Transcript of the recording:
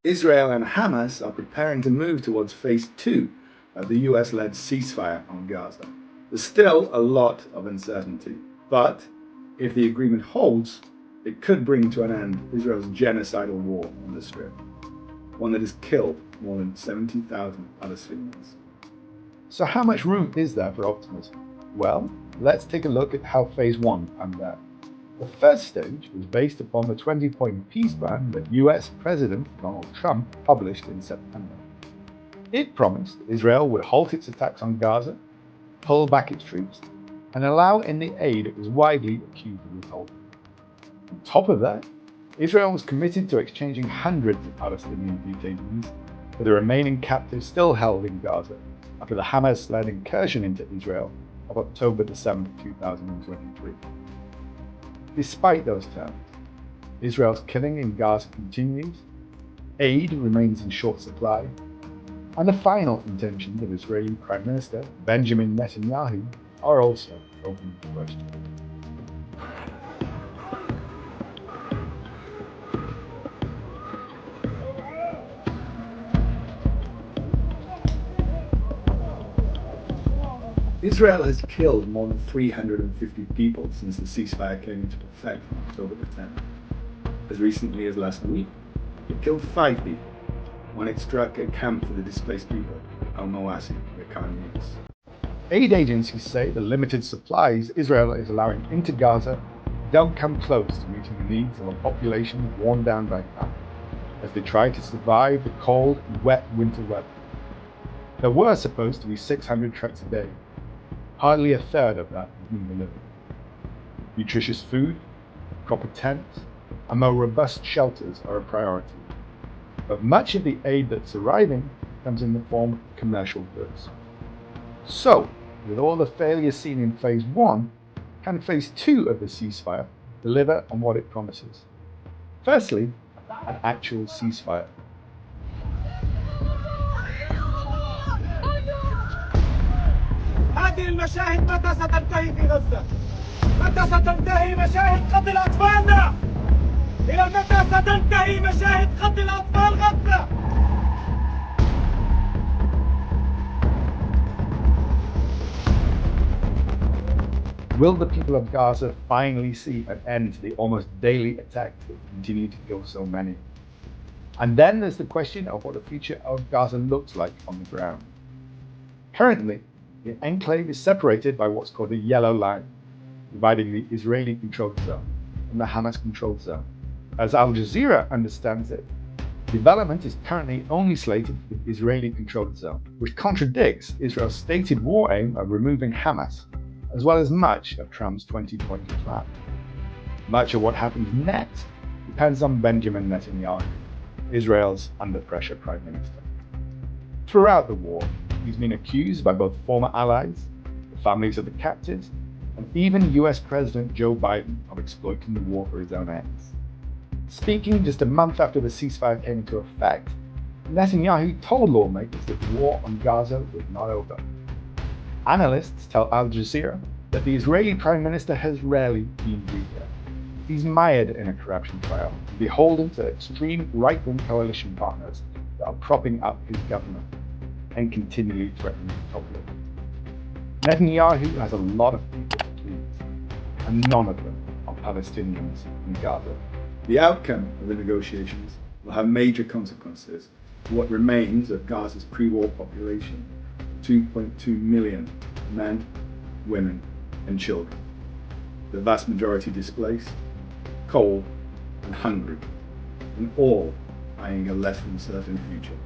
Israel and Hamas are preparing to move towards phase two of the US-led ceasefire on Gaza. There's still a lot of uncertainty, but if the agreement holds, it could bring to an end Israel's genocidal war on the Strip, one that has killed more than 70,000 Palestinians. So how much room is there for optimism? Well, let's take a look at how phase one panned out. The first stage was based upon the 20-point peace plan that US President Donald Trump published in September. It promised Israel would halt its attacks on Gaza, pull back its troops, and allow in the aid it was widely accused of withholding. On top of that, Israel was committed to exchanging hundreds of Palestinian detainees for the remaining captives still held in Gaza after the Hamas-led incursion into Israel of October 7, 2023. Despite those terms, Israel's killing in Gaza continues, aid remains in short supply, and the final intentions of Israeli Prime Minister Benjamin Netanyahu are also open to question. Israel has killed more than 350 people since the ceasefire came into effect on October 10th. As recently as last week, it killed 5 people when it struck a camp for the displaced people, Al-Mawasi, near Khan Yunis. Aid agencies say the limited supplies Israel is allowing into Gaza don't come close to meeting the needs of a population worn down by famine, as they try to survive the cold and wet winter weather. There were supposed to be 600 trucks a day. Hardly a third of that is being delivered. Nutritious food, proper tents, and more robust shelters are a priority. But much of the aid that's arriving comes in the form of commercial goods. So, with all the failures seen in phase one, can phase two of the ceasefire deliver on what it promises? Firstly, an actual ceasefire. هذه المشاهد متى ستنتهي في غزة؟ متى ستنتهي مشاهد قتل أطفالنا؟ إلى متى ستنتهي مشاهد قتل أطفال غزة؟ Will the people of Gaza finally see an end to the almost daily attacks that continue to kill so many? And then there's the question of what the future of Gaza looks like on the ground. Currently, the enclave is separated by what's called a yellow line, dividing the Israeli-controlled zone from the Hamas-controlled zone. As Al Jazeera understands it, development is currently only slated for the Israeli-controlled zone, which contradicts Israel's stated war aim of removing Hamas, as well as much of Trump's 2020 plan. Much of what happens next depends on Benjamin Netanyahu, Israel's under-pressure prime minister. Throughout the war, he's been accused by both former allies, the families of the captives, and even US President Joe Biden of exploiting the war for his own ends. Speaking just a month after the ceasefire came into effect, Netanyahu told lawmakers that the war on Gaza was not over. Analysts tell Al Jazeera that the Israeli Prime Minister has rarely been weaker. He's mired in a corruption trial, beholden to extreme right-wing coalition partners that are propping up his government and continually threatening to topple it. Netanyahu has a lot of people to please, and none of them are Palestinians in Gaza. The outcome of the negotiations will have major consequences for what remains of Gaza's pre-war population, 2.2 million men, women, and children. The vast majority displaced, cold, and hungry, and all eyeing a less than certain future.